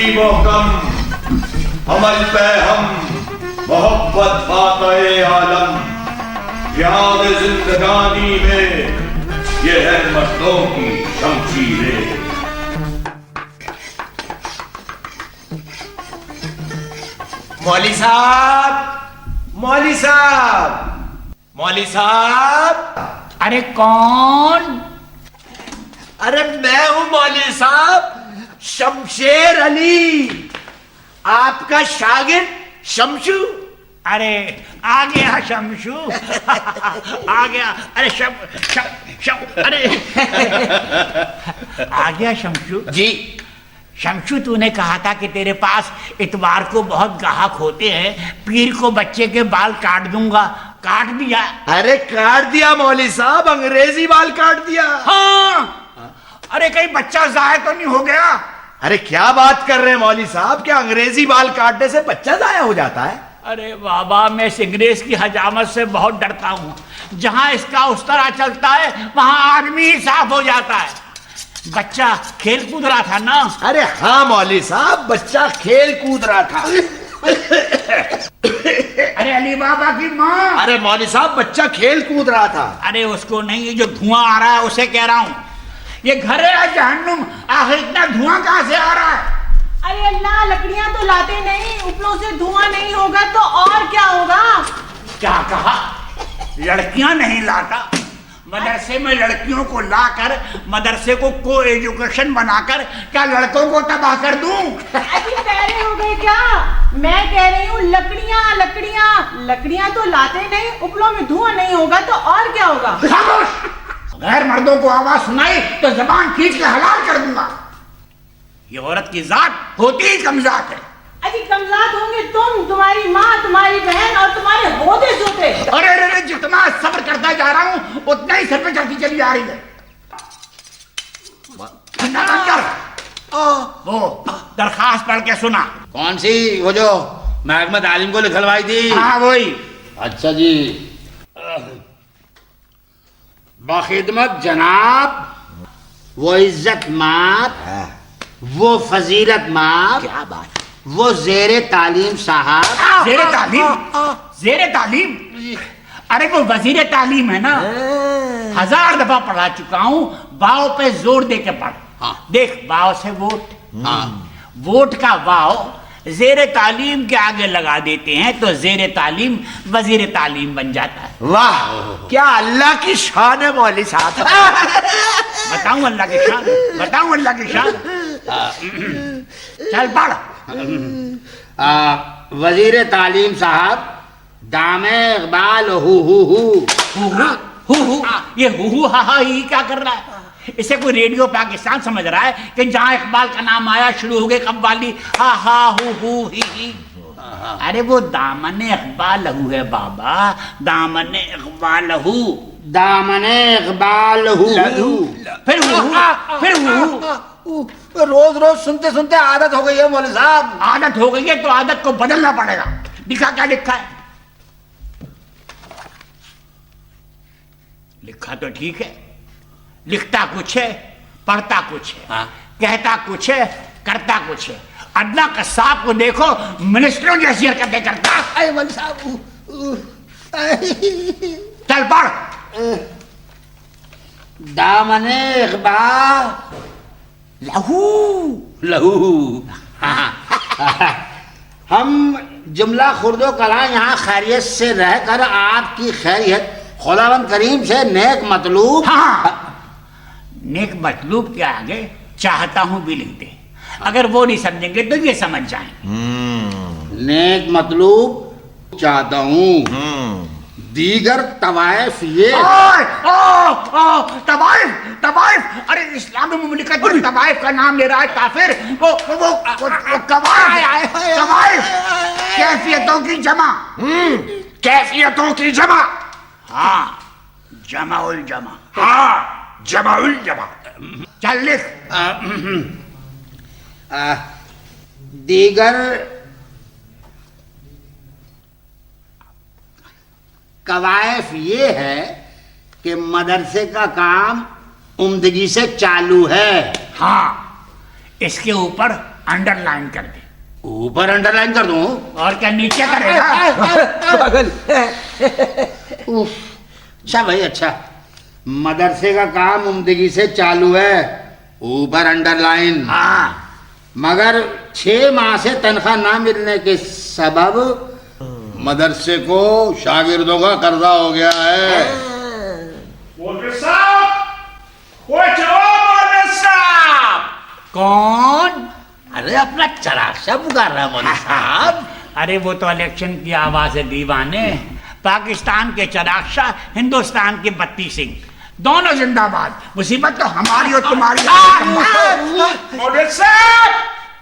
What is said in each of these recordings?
भी वो गम, अमल पे हम मोहब्बत बाक़े आलम, याद जिंदगानी में ये है मर्दों की शमशीरें। मौली साहब, मौली साहब, मौली साहब। अरे कौन? अरे मैं हूं मौली साहब, शमशेर अली, आपका शागिर्द शमशू। अरे आ गया शमशू। आ गया। अरे शम अरे आ गया शमशू जी। शमशू, तूने कहा था कि तेरे पास इतवार को बहुत ग्राहक होते हैं, पीर को बच्चे के बाल काट दूंगा। काट दिया? अरे काट दिया मौली साहब, अंग्रेजी बाल काट दिया। हाँ। अरे कहीं बच्चा जाया तो नहीं हो गया? अरे क्या बात कर रहे हैं मौली साहब, क्या अंग्रेजी बाल काटने से बच्चा जाया हो जाता है? अरे बाबा, मैं इस अंग्रेज की हजामत से बहुत डरता हूँ। जहां इसका उस तरह चलता है वहां आदमी ही साफ हो जाता है। बच्चा खेल कूद रहा था ना? अरे हाँ मौली साहब, बच्चा खेल कूद रहा था। अरे अली बाबा की माँ। अरे मौली साहब, बच्चा खेल कूद रहा था। अरे उसको नहीं, ये जो धुआं आ रहा है उसे कह रहा हूँ। ये घर है या जहन्नुम? आखिर इतना धुआं कहाँ से आ रहा है? अरे अल्लाह, लकड़ियां तो लाते नहीं, उपलों से धुआं नहीं होगा तो और क्या होगा? क्या कहा? लड़कियां नहीं लाता? मदरसे में लड़कियों को लाकर मदरसे को एजुकेशन बनाकर क्या लड़कों को तबाह कर दूं? अभी पैरे हो गए क्या? मैं कह रही हूँ लकड़ियां लकड़ियां लकड़ियां तो लाते नहीं, उपलों में धुआं नहीं होगा तो और क्या होगा? खामोश! गैर मर्दों को आवाज सुनाई तो जबान खींच के हलाल कर दूंगा। ये औरत की जात होती ही कमजात है। अजी कमजात होंगे तुम, तुम्हारी माँ, तुम्हारी बहन और तुम्हारे होते सोते। अरे अरे, जितना सब्र करता जा रहा हूँ उतना ही सर पे चढ़ती चली जा रही है। वो दरखास्त पढ़ के सुना। कौन सी? वो जो महकमा तालीम को लिखलवाई थी? हाँ वही। अच्छा जी। बखिदमत जनाब, वो इज्जत मात, वो फजीलत मात, क्या बात, वो जेरे तालीम साहब। जेरे तालीम? जेरे तालीम? अरे वो वजीर तालीम है ना, 1000 दफा पढ़ा चुका हूँ। वाव पे जोर दे के पढ़। हाँ। देख, वाव से वोट, हाँ। वोट का वाव जेरे तालीम के आगे लगा देते हैं तो जेरे तालीम वजीर तालीम बन जाता है। वाह, क्या अल्लाह की शान है मौली साहब। बताऊं अल्लाह की शान? बताऊं अल्लाह की शान? चल पढ़। वजीर तालीम साहब, दामे Iqbal who who who who. ये हु हा हा ही क्या कर रहा है? इसे कोई रेडियो पाकिस्तान समझ रहा है कि जहां इकबाल का नाम आया शुरू हो गए कव्वाली हा हा हु ही। अरे वो दामने इकबाल हु है बाबा, दामने इकबाल हु। दामने इकबाल हु। फिर हु। रोज रोज सुनते सुनते आदत हो गई है मौलवी साहब। आदत हो गई है तो आदत को बदलना पड़ेगा। लिखा क्या लिखा है? लिखा तो ठीक है, लिखता कुछ है, पढ़ता कुछ है। हाँ। कहता कुछ है, करता कुछ है। अदना कसाब को देखो, मिनिस्टरों जैसी हरकतें करता। अरे मौलवी साहब, चल पढ़। दामने इकबाल लहू लहू। हम जुमला खुर्दो कला यहाँ खैरियत से रहकर आपकी खैरियत खुदावंद करीम से नेक मतलूब। हाँ, नेक मतलूब के आगे चाहता हूं भी लिख दे। अगर वो नहीं समझेंगे तो ये समझ जाएं। नेक मतलूब चाहता हूँ, दीगर तवायफ ये। तवायफ? अरे इस्लामी मुमलिकत में तवायफ का नाम ले रहा है काफिर। वो तवायफ कैफियतों की जमा। कैफियतों की जमा। हाँ, जमाउल जमा। हाँ, जमाउल जमा। चल लिख। दीगर कवायफ ये है कि मदरसे का काम उम्दगी से चालू है। हाँ, इसके ऊपर अंडरलाइन कर दे। ऊपर अंडरलाइन कर दूं? और क्या नीचे करेगा? पागल। अच्छा भाई अच्छा, मदरसे का काम उम्दगी से चालू है, ऊपर अंडरलाइन। हाँ, मगर 6 माह से तनख्वाह ना मिलने के सबब मदरसे को शागिर्दों का कर्जा हो गया है। मौलवी साहब, वो जवाब मौलवी साहब। कौन? अरे अपना चराक्षा पुकार रहा है मौलवी साहब। अरे वो तो इलेक्शन की आवाज है दीवाने। पाकिस्तान के चिराग शाह, हिंदुस्तान के बत्ती सिंह, दोनों जिंदाबाद। मुसीबत तो हमारी और तुम्हारी। मौलवी साहब,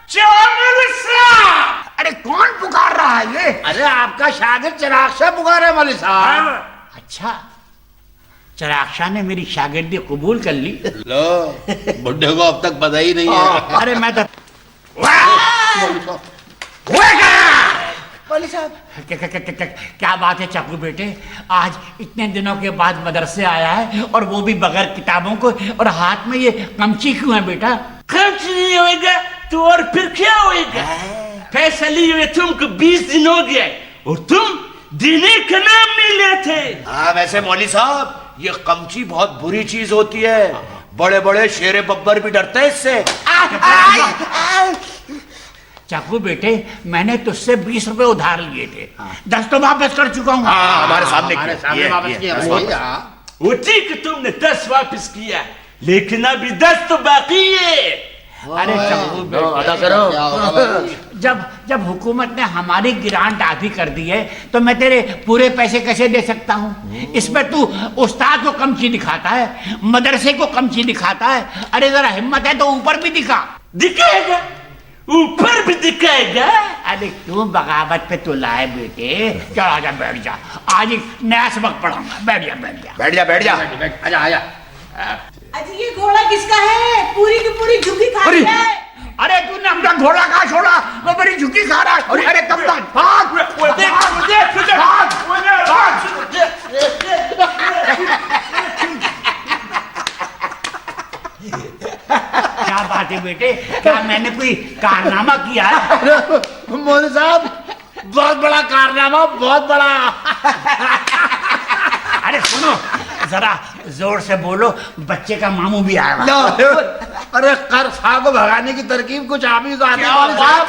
जवाब मौलवी साहब। अरे कौन पुकार रहा है ये? अरे आपका शागिर्द चराग शाह पुकार है मौलवी साहब। अच्छा, चिराग शाह ने मेरी शागिर्दी कबूल कर ली। लो, बुड्ढे को अब तक पता ही नहीं है। अरे मैं तो मौलवी साहब, क्या बात है चाकू बेटे, आज इतने दिनों के बाद मदरसे आया है और वो भी बगैर किताबों को, और हाथ में ये कमची क्यों है बेटा? खर्च नहीं होएगा तो और फिर क्या होएगा? पैसा लिए हुए तुमको 20 दिन हो गया और तुम देने का नाम नहीं लेते। हाँ वैसे मौलवी साहब, ये कमची बहुत बुरी चीज होती है, बड़े बड़े शेरे बब्बर भी डरते हैं इससे। चाकू बेटे, मैंने तुझसे 20 रुपए उधार लिए थे, 10 तो वापस कर चुका हूँ। हाँ हमारे सामने हमारे किया। सामने ये, वापस ये, किया बस भाई, वापस। हाँ। वो ठीक है, तुमने 10 वापस किया, लेकिन अभी 10 तो बाकी है। अरे चाकू लो, अदा बेटे, करो। क्या होगा भाई? जब हुकूमत ने हमारी ग्रांट आधी कर दी है तो मैं तेरे पूरे पैसे कैसे दे सकता हूँ? इसमें तू उस्ताद को कमची दिखाता है, मदरसे को कमची दिखाता है। अरे जरा हिम्मत है तो ऊपर भी दिखा। दिखाएगा, ऊपर भी दिखाएगा। अरे क्यों बगावत पे तू लाए बेटे? चल आजा, बैठ जा, आज एक नया सबक पढ़ाऊंगा। बैठ जा, बैठ जा। बैठ जा, बैठ जा। आजा आजा। अच्छा ये घोड़ा किसका है? पूरी की पूरी झुकी खा अरे, रही है। अरे तूने अपना घोड़ा कहाँ छोड़ा? वो बड़ी झुकी खा रहा है। अरे कब तक भाग, क्या बात है बेटे, क्या मैंने कोई कारनामा किया है? मौलवी साहब, बहुत बड़ा कारनामा, बहुत बड़ा। अरे सुनो, जरा जोर से बोलो, बच्चे का मामू भी आया। लो, अरे कर्फा को भगाने की तरकीब कुछ आप ही को आती है मौलवी साहब।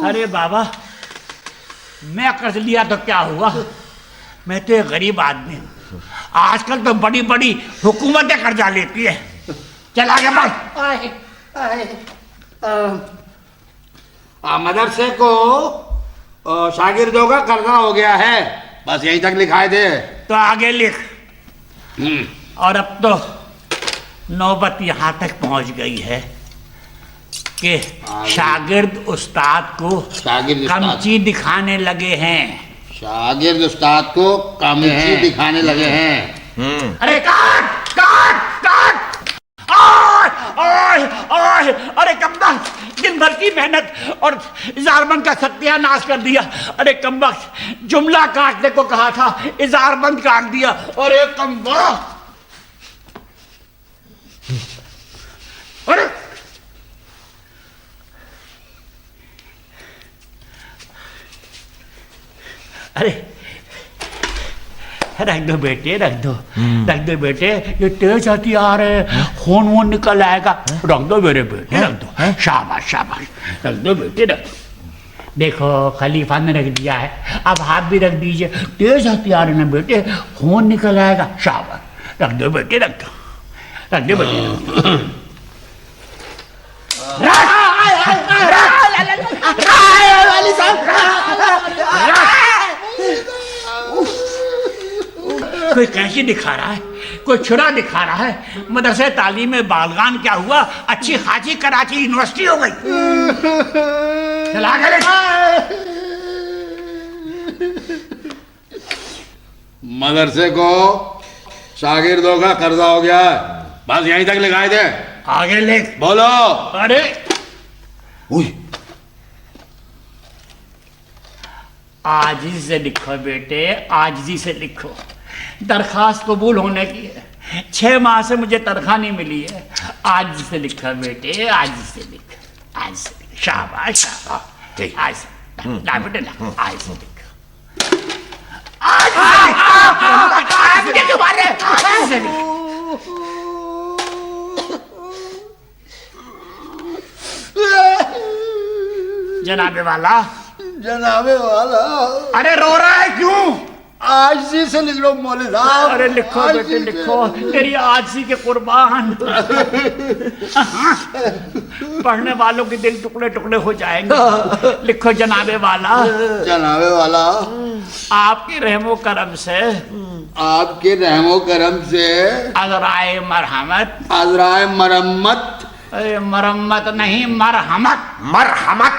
अरे बाबा, मैं कर्ज लिया तो क्या हुआ? मैं तो एक गरीब आदमी हूँ। आजकल तो बड़ी बड़ी हुकूमतें कर्जा लेती है। चल आगे बढ़। मदरसे को शागिर्दों का कर्जा हो गया है, बस यहीं तक लिखाए थे। तो आगे लिख। और अब तो नौबत यहाँ तक पहुँच गई है कि शागिर्द उस्ताद को शागिर्द उस्ताद। कमची दिखाने लगे हैं। शागिर्द उस्ताद को कमची दिखाने लगे हैं। अरे काट काट काट! ओए, अरे कमबख्त, दिन भर की मेहनत और इजारबंद का सत्यानाश कर दिया। अरे कमबख्त, जुमला काटने को कहा था, इजारबंद काट दिया। अरे कमबख्त, अरे अरे रख दो बेटे, रख दो बेटे, ये तेज हथियार है, खून वून निकल आएगा। रख दो मेरे बेटे, रख दो। शाबाश शाबाश, रख दो बेटे, रख दो। देखो खलीफा ने रख दिया है, अब आप भी रख दीजिए। तेज हथियार है ना बेटे, खून निकल आएगा। शाबाश, रख दो बेटे, रख दो, रख दो बेटे। कोई कैंची दिखा रहा है, कोई छुरा दिखा रहा है। मदरसे तालीम में बालगान क्या हुआ, अच्छी खासी कराची यूनिवर्सिटी हो गई। चला गए। मदरसे को शागिर्दों का कर्जा हो गया है, बस यहीं तक लिखाए थे। आगे लिख। बोलो। अरे आजिज़ी से लिखो बेटे, आजिज़ी से लिखो। दरखास्त कबूल होने की है, 6 माह से मुझे तनख्वाह नहीं मिली है। आज से लिखा बेटे, आज से लिख, आज से लिख। शाबाश शाबाश, ठीक। आज से ला बेटे ला, आज से लिख। मुझे क्यों मार रहे? आज से लिख। जनाबे वाला, जनाबे वाला, अरे रो रहा है क्यों? आज से लिख लो मौलवी साहब। अरे लिखो आज बेटे से लिखो, तेरी आजी के कुर्बान। पढ़ने वालों के दिल टुकड़े टुकड़े हो जाएंगे। लिखो जनाबे वाला, जनाबे वाला, आपके रहमो करम से, आपके रहमो करम से, अजराए मरहमत, अजराए मरम्मत, अरे मरम्मत नहीं मरहमत, मरहमत,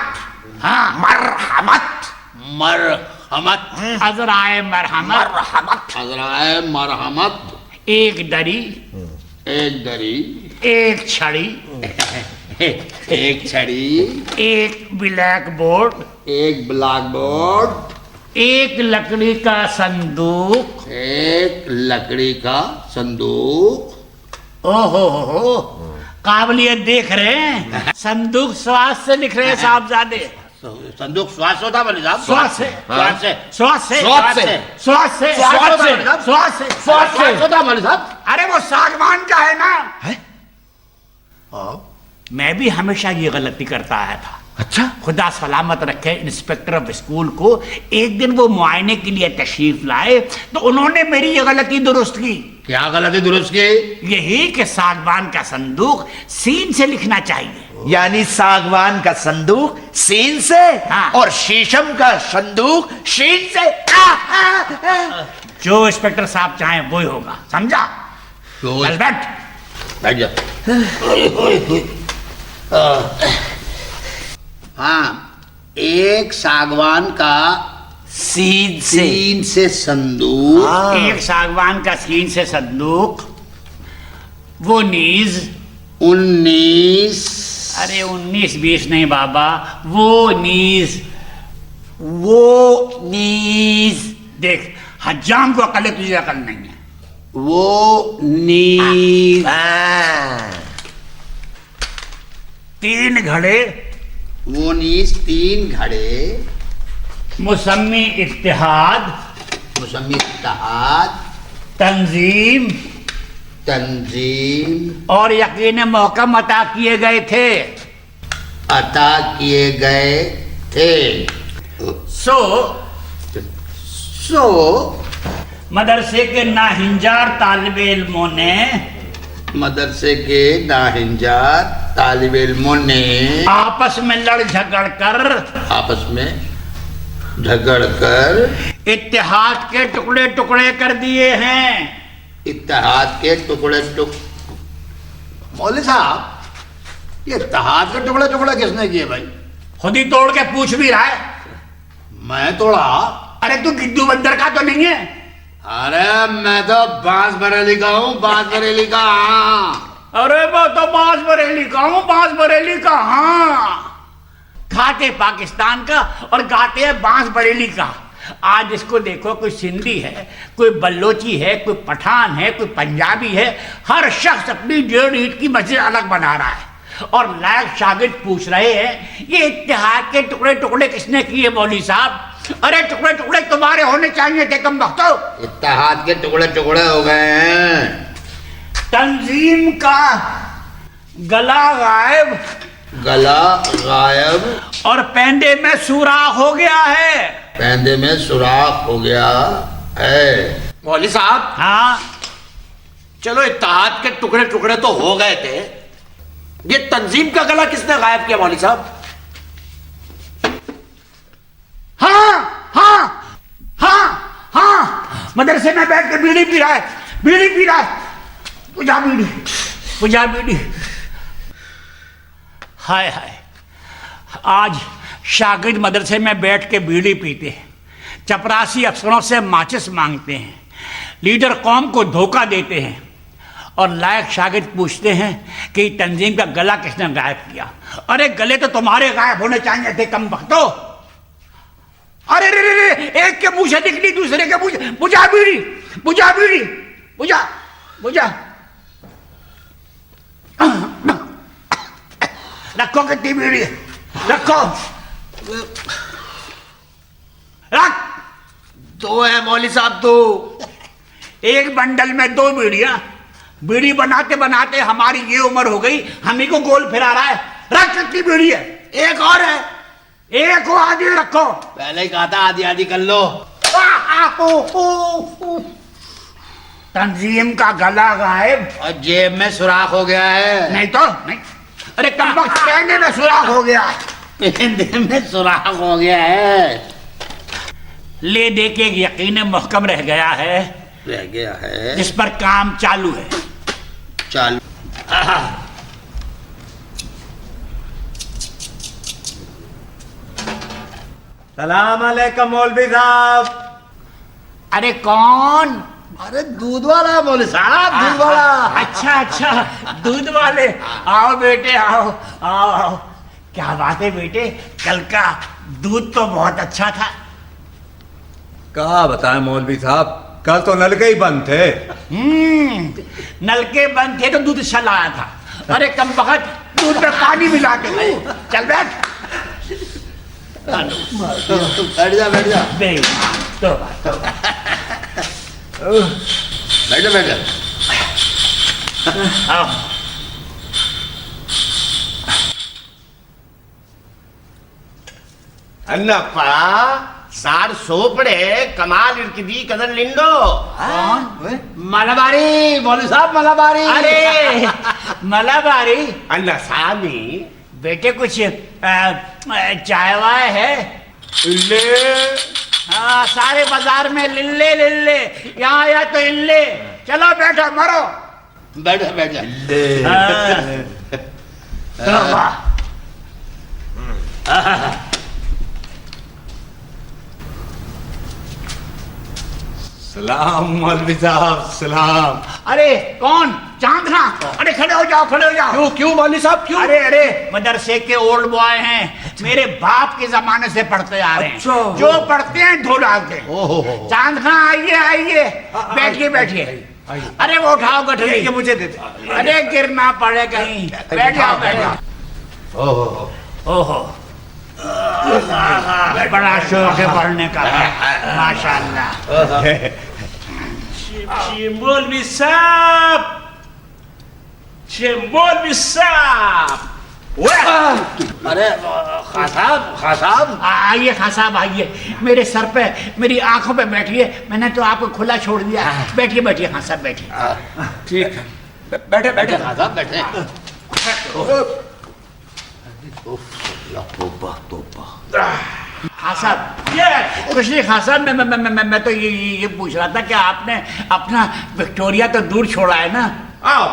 हाँ मरहमत, मरहमत, अजराए मरहमत, मरहमत, अजराए मरहमत, एक दरी, एक दरी, एक छड़ी, एक छड़ी, एक ब्लैक बोर्ड, एक ब्लैक बोर्ड, एक लकड़ी का संदूक। एक लकड़ी का संदूक। ओहो हो, काबिलियत देख रहे हैं। संदूक श्वास से लिख रहे हैं साहबजादे। संदूक श्वास होता मौलवी साहब? श्वास से, श्वास से, श्वास से, श्वास से, श्वास से, श्वास से, श्वास से, श्वास होता मौलवी साहब? अरे वो सागवान का है ना। मैं भी हमेशा ये गलती करता आया था। अच्छा, खुदा सलामत रखे, इंस्पेक्टर ऑफ स्कूल को एक दिन वो मुआयने के लिए तशरीफ लाए तो उन्होंने मेरी ये गलती दुरुस्त की। क्या गलती दुरुस्त की? यही कि सागवान का संदूक सीन से लिखना चाहिए। यानी सागवान का संदूक सीन से, हाँ। और शीशम का संदूक शीन से। जो इंस्पेक्टर साहब चाहें वो ही होगा, समझा? तो चल बैठ। बैठ जा। हाँ, एक सागवान का सीन से। सीन से संदूक, एक सागवान का सीन से संदूक, वो नीज, 19, अरे 19-20 नहीं बाबा, वो नीज, वो नीज, देख हजाम को अकल है, तुझे अकल नहीं है। वो नीज, 3 घड़े, वो नीज 3 घड़े, मुसम्मी इत्तेहाद, मुसम्मी इत्तेहाद, तंजीम तंजीम और यकीन महकम अता किए गए थे। अता किए गए थे। सो मदरसे के नाहिंजार तालिब इल्मों ने, मदरसे के नाहिंजार तालिब इल्मों ने आपस में लड़ झगड़ कर, आपस में झगड़ कर इत्तेहाद के टुकड़े टुकड़े कर दिए हैं। इत्तेहाद के टुकड़े मौलवी साहब, ये इत्तेहाद के टुकड़े टुकड़े किसने किए भाई? खुद ही तोड़ के पूछ भी रहा है। मैं तोड़ा? अरे तू गिद्दू बंदर का तो नहीं है? अरे मैं तो बांस बरेली का हूँ, बांस बरेली का। हाँ, अरे मैं तो बांस बरेली का हूँ, बांस बरेली का। हाँ, खाते पाकिस्तान का और गाते हैं बांस बरेली का। आज इसको देखो, कोई सिंधी है, कोई बल्लोची है, कोई पठान है, कोई पंजाबी है, हर शख्स अपनी 1.5 ईंट की मस्जिद अलग बना रहा है। और लायक शागिर्द पूछ रहे हैं ये इत्तेहाद के टुकड़े टुकड़े किसने किए मौलवी साहब? अरे टुकड़े टुकड़े तुम्हारे होने चाहिए थे, कम बख्तो। इत्तेहाद के टुकड़े टुकड़े हो गए हैं। तंजीम का गला गायब, गला गायब और पैंदे में सुराख हो गया है। पैंदे में सुराख हो गया है। मौलवी साहब, हाँ, चलो इत्तेहाद के टुकड़े टुकड़े तो हो गए थे, ये तंजीम का गला किसने गायब किया मौलवी साहब? हाँ हाँ हाँ हाँ, मदरसे में बैठ के बीड़ी पी रहा है, बीड़ी पी रहा है। बुझा बीड़ी, बुझा बीड़ी। हाय हाय, आज शागिर्द मदरसे में बैठ के बीड़ी पीते हैं, चपरासी अफसरों से माचिस मांगते हैं, लीडर कौम को धोखा देते हैं, और लायक शागिर्द पूछते हैं कि तंजीम का गला किसने गायब किया। अरे गले तो तुम्हारे गायब होने चाहिए थे, कम बख्तो। अरे रे रे रे, एक के मुंह से निकली दूसरे के मुंह से। बुझा बीड़ी, बुझा बीड़ी, बुझा। बुझा। रखो कितनी बीड़ी है, रखो, रख। दो है मौलवी साहब, दो। एक बंडल में 2 बीड़ियां। बीड़ी बनाते बनाते हमारी ये उम्र हो गई, हम ही को गोल फिरा रहा है। रख, कितनी बीड़ी है? एक और है। एक को आधी रखो। पहले ही कहा था आधी आधी कर लो। तंजीम का गला गायब। और जेब में सुराख हो गया है। नहीं तो नहीं। अरे कमबख्त, कहने में सुराख हो गया। पेंदे में सुराख हो गया है। ले दे के एक यकीन मुहकम रह गया है, रह गया है जिस पर काम चालू है। चालू। सलाम अलैकुम मौलवी साहब। अरे कौन? अरे दूध वाला है मौलवी साहब, दूध वाला। अच्छा अच्छा, दूध वाले। आओ बेटे, आओ आओ आओ। क्या बात है बेटे, कल का दूध तो बहुत अच्छा था। क्या बताएं मौलवी साहब, कल तो नलके ही बंद थे। नलके बंद थे तो दूध चल आया था। अरे कम वक्त दूध में पानी मिला के दे। चल बैठ। बैठ जा बैठ जा तो बात बैठ जा बैठ जा। आओ। अन्नप्पा सार सोपड़े कमाल इरकिदी कदर लिंडो। कौन? मलाबारी मौलवी साहब, मलाबारी। अरे मलाबारी। अन्ना सामी बेटे कुछ चाय वाय है? ले हाँ, सारे बाजार में लिल्ले लिल्ले, यहाँ आया तो इल्ले। चलो बैठो, मरो। बैठ जा बैठ जा। तो वाह। सलाम मौलवी साहब, सलाम। अरे कौन? चांदना। अरे खड़े हो जाओ, खड़े हो जाओ। क्यों क्यों मौलवी साहब, क्यों? अरे अरे, मदरसे के ओल्ड बॉय हैं, मेरे बाप के जमाने से पढ़ते आ रहे हैं। अच्छा। जो पढ़ते हैं धो डालते हैं। चांदना आइए आइए, बैठिए बैठिए। अरे वो उठाओ गठरी। ये मुझे दे दे। अरे गिरना पड़े कहीं। बैठ जाओ बैठ जाओ। ओहो, बड़ा शौक है पढ़ने का, माशाल्लाह। मौलवी साहब, मौलवी साहब। अरे खां साहब आइए खां साहब आइए, मेरे सर पे, मेरी आंखों पे बैठिए। मैंने तो आपको खुला छोड़ दिया। बैठिए बैठिए खां साहब, बैठिए। ठीक है, बैठे बैठे। खां साहब बैठे। खां साहब, ये कुछ नहीं खां साहब, मैं तो ये पूछ रहा था कि आपने अपना विक्टोरिया तो दूर छोड़ा है ना?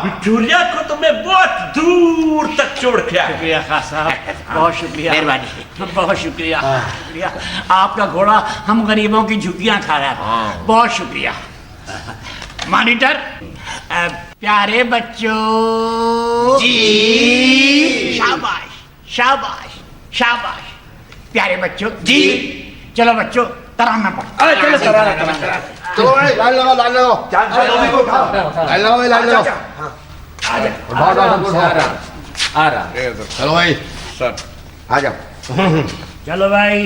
विक्टोरिया को तो मैं बहुत दूर तक छोड़ के आया। शुक्रिया खां साहब, बहुत शुक्रिया, मेहरबानी, बहुत शुक्रिया। शुक्रिया, आपका घोड़ा हम गरीबों की झुग्गियां खा रहा है। बहुत शुक्रिया। मॉनिटर, प्यारे बच्चों जी, शाबाश शाबाश शाबाश। प्यारे बच्चों जी, चलो बच्चों तराना पड़। चलो चलो चलो भाई, लाइन लगाओ लाइन लगाओ। चांद मौलवी को उठाओ। लाइन लगाओ भाई, लाइन लगाओ। आ रहा। चलो भाई सर आ जाओ। चलो भाई।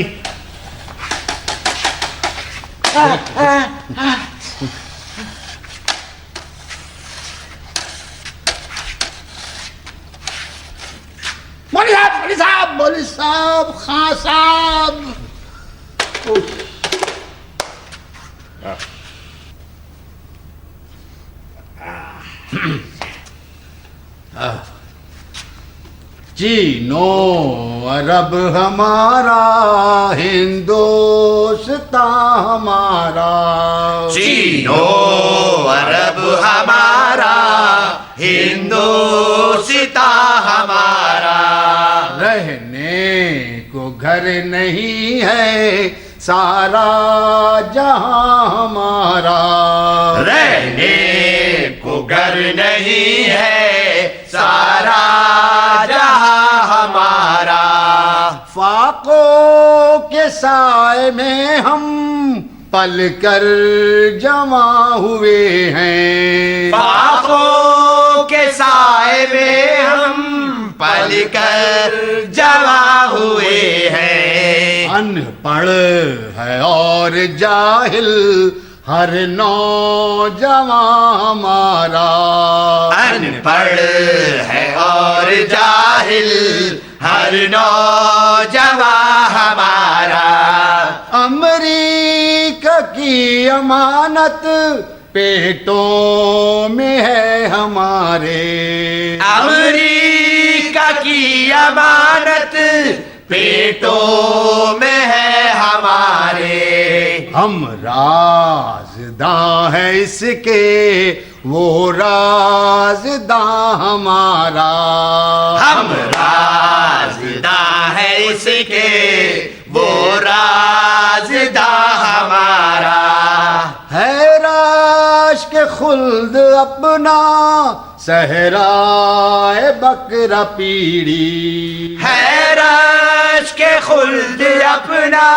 मौलवी साहब मौलवी साहब, खां साहब। चीनो अरब हमारा, हिंदुस्तान हमारा। चीनो अरब हमारा, हिंदुस्तान हमारा। रहने को घर नहीं है, सारा जहां हमारा। रहने को घर नहीं है, सारा जहां हमारा। फाकों के साए में हम पल कर जमा हुए हैं। आंखों के साए में हम पल कर जमा हुए हैं। अनपढ़ है और जाहिल हर नौजवान हमारा। अनपढ़ है और जाहिल हर नौजवान हमारा। अमेरिका की अमानत पेटों में है हमारे। अमेरिका की अमानत पेटों में है हमारे। हम राज़दां है इसके वो राज़दां हमारा। हम राज़दां है इसके वो राज़दां हमारा। है राश के खुल्द अपना सहराए बकरा पीड़ी। है राश के खुल्द अपना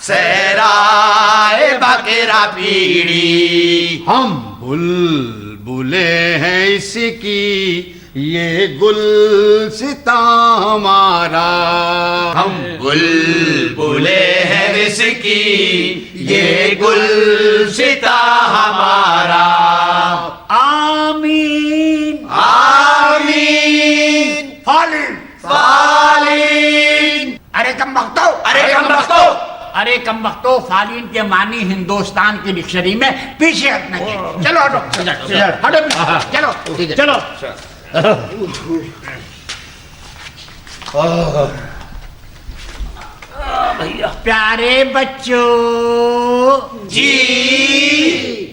सहराए बकरा पीड़ी। हम बुलबुले हैं इसकी ये गुलसिता हमारा। हम बुलबुले हैं इसकी ये गुलसिता हमारा। आमीन आमीन। फालिन फालिन। अरे कम बख्तो, अरे कम बख्तो, फालिन के मानी हिंदुस्तान की डिक्शनरी में पीछे हटना चाहिए। चलो हटो, हटो पीछे, चलो चलो। प्यारे बच्चों जी।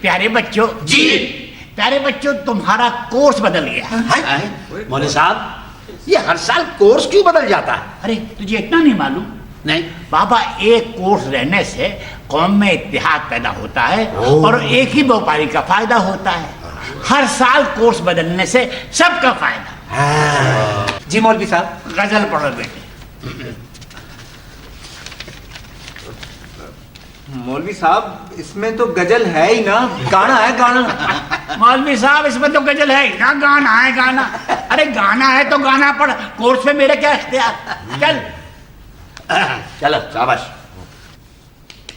प्यारे बच्चों जी। प्यारे बच्चों, तुम्हारा कोर्स बदल गया। मौलवी साहब, ये हर साल कोर्स क्यों बदल जाता है? अरे तुझे इतना नहीं मालूम? नहीं। बाबा, एक कोर्स रहने से कौम में इत्तेहाद पैदा होता है और एक ही व्यापारी का फायदा होता है। हर साल कोर्स बदलने से सबका फायदा। जी मौलवी साहब। गजल पढ़ो बेटे। मौलवी साहब, इसमें तो गजल है ही ना, गाना है गाना। मौलवी साहब, इसमें तो गजल है ही ना, गाना है गाना। अरे गाना है तो गाना पढ़, कोर्स में मेरे क्या इख्तियार। चल चलो शाबाश।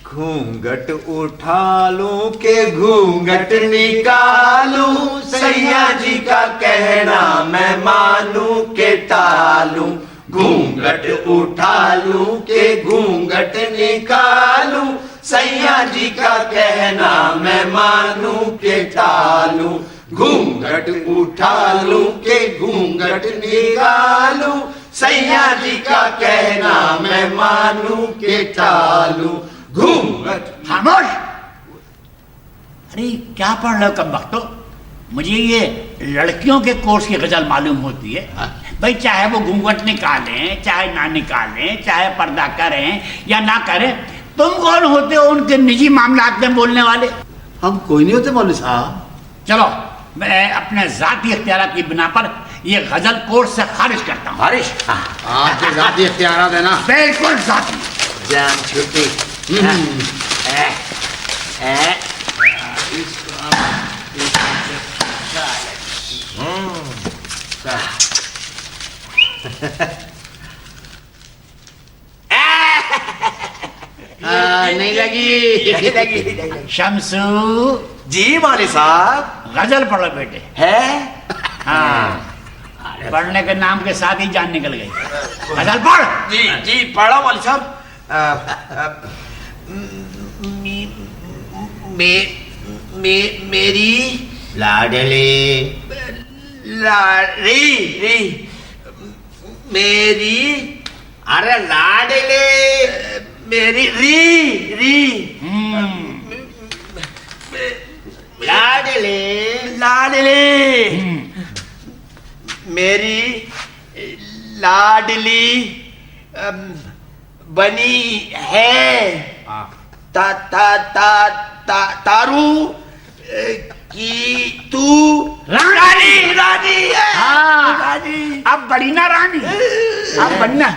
घूंघट उठा लूं के घूंघट निकालूं, सैया जी का कहना मैं मानूं के टालूं। घूंघट उठा लूं के घूंघट निकालूं, सैया जी का कहना मैं मानूं के टालूं। घूंघट उठा लूं के घूंघट निकालूं, सैया जी का कहना मैं मानूं के टालूं। घूंघट। खामोश। अरे क्या पढ़ रहे हो कम वक्तो? मुझे ये लड़कियों के कोर्स की गजल मालूम होती है। भाई, चाहे वो घूंघट निकालें चाहे ना निकालें, चाहे पर्दा करें या ना करें, तुम कौन होते हो उनके निजी मामलात में बोलने वाले? हम कोई नहीं होते मौलवी साहब। चलो, मैं अपने जाती इख्तियारात की बिना पर ये गजल कोर्स से खारिज करता हूँ। बारिश आपके जाती इख्तियारात है ना? बिल्कुल जाती। जान छुट्टी। नहीं लगी। शमसू, जी मौलवी साहब। गजल पढ़ो बेटे। है। हाँ, पढ़ने के नाम के साथ ही जान निकल गई। गजल पढ़। जी जी पढ़ो मौलवी साहब। मेरी लाडले री मेरी, अरे लाडले मेरी री लाडले लाडली मेरी लाडली बनी है। ता ता ता ता तारू कि तू रानी रानी है। हाँ रानी अब बड़ी ना रानी, अब बनना।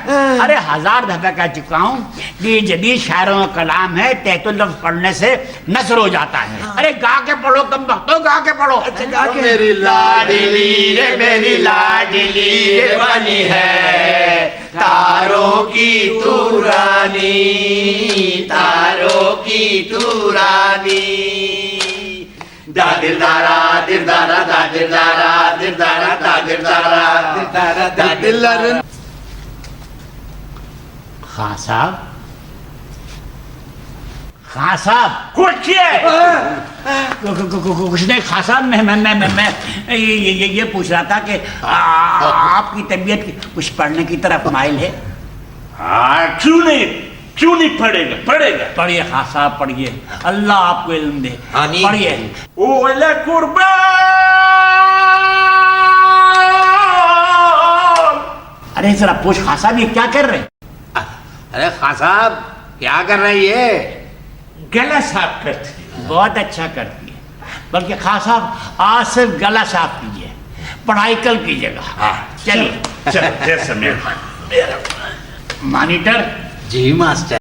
अरे 1000 दफा कह चुका हूँ कि जदीद शायरों का कलाम है, तहतुल लफ्ज़ पढ़ने से नसर हो जाता है। अरे गा के पढ़ो, कम वक्तो गा के पढ़ो। मेरी लाडली रे मेरी लाडली रे बनी है तारों की तू रानी, तारों की तू रानी। दादिरदारा दिरदारा दादिरदारा दिरदारा दादिरदारा दिरदारा दादिरदारा। खां साहब, खां साहब कुछ कुछ नहीं खां साहब, मैं ये पूछ रहा था कि आपकी तबीयत कुछ पढ़ने की तरफ माइल है? हाँ, क्यों नहीं पढ़ेगा, पढ़ेगा। पढ़िए खां साहब, पढ़िए, अल्लाह आपको इल्म दे। आमीन। पढ़िए। ओ अल्लाह कुर्बान। अरे जरा पूछ खां साहब, ये क्या कर रहे हैं? अरे खां साहब क्या कर रही है? गला साफ करती है। बहुत अच्छा करती है, बल्कि खां साहब आज सिर्फ गला साफ कीजिए, पढ़ाई कल कीजिएगा। चलिए चलो जैसा मेरा मॉनिटर। जी मास्टर।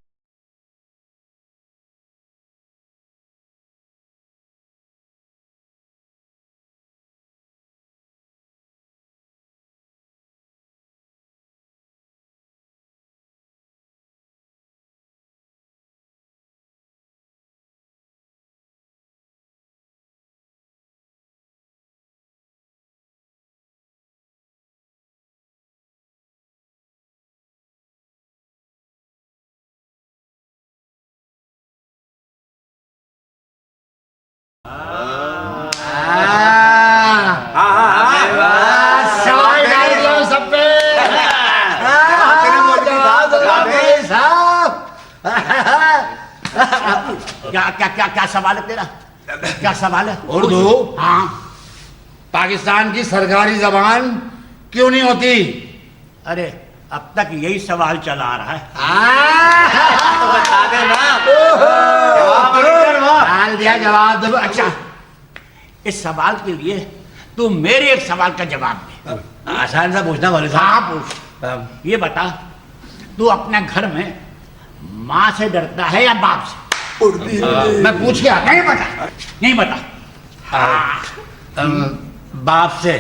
क्या सवाल है तेरा? क्या सवाल है? उर्दू हाँ। पाकिस्तान की सरकारी जबान क्यों नहीं होती? अरे अब तक यही सवाल चला आ रहा है। बता देना। डाल दिया जवाब। अच्छा, इस सवाल के लिए तू मेरे एक सवाल का जवाब दे। आसान सा पूछना बोले हाँ पूछ। ये बता, तू अपने घर में माँ से डरता है या बाप से? मैं पूछ के आता नहीं बता, नहीं बता। बाप से।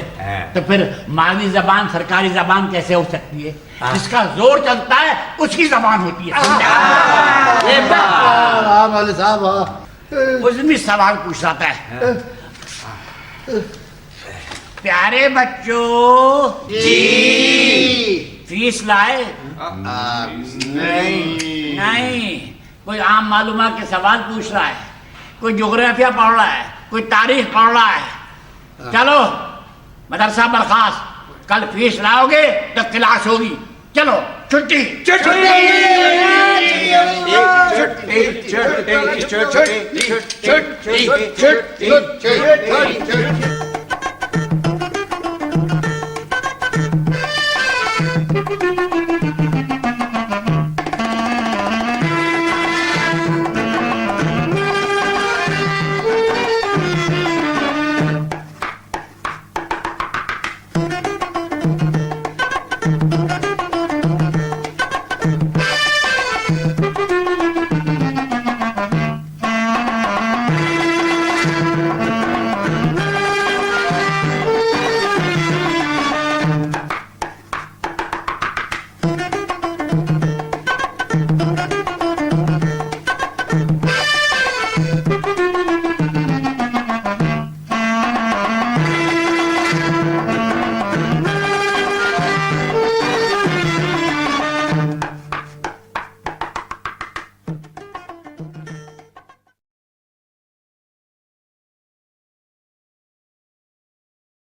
तो फिर मावी जबान सरकारी जबान कैसे हो सकती है? जिसका जोर चलता है उसकी जबान होती है। मौलवी साहब उसमें भी सवाल पूछ रहा है। प्यारे बच्चों, जी। फीस लाए? नहीं। नहीं, कोई आम मालूमात के सवाल पूछ रहा है, कोई ज्योग्राफिया पढ़ रहा है, कोई तारीख पढ़ रहा है। चलो मदरसा बर्खास्त, कल फीस लाओगे तो क्लास होगी। चलो छुट्टी। छुट्टी।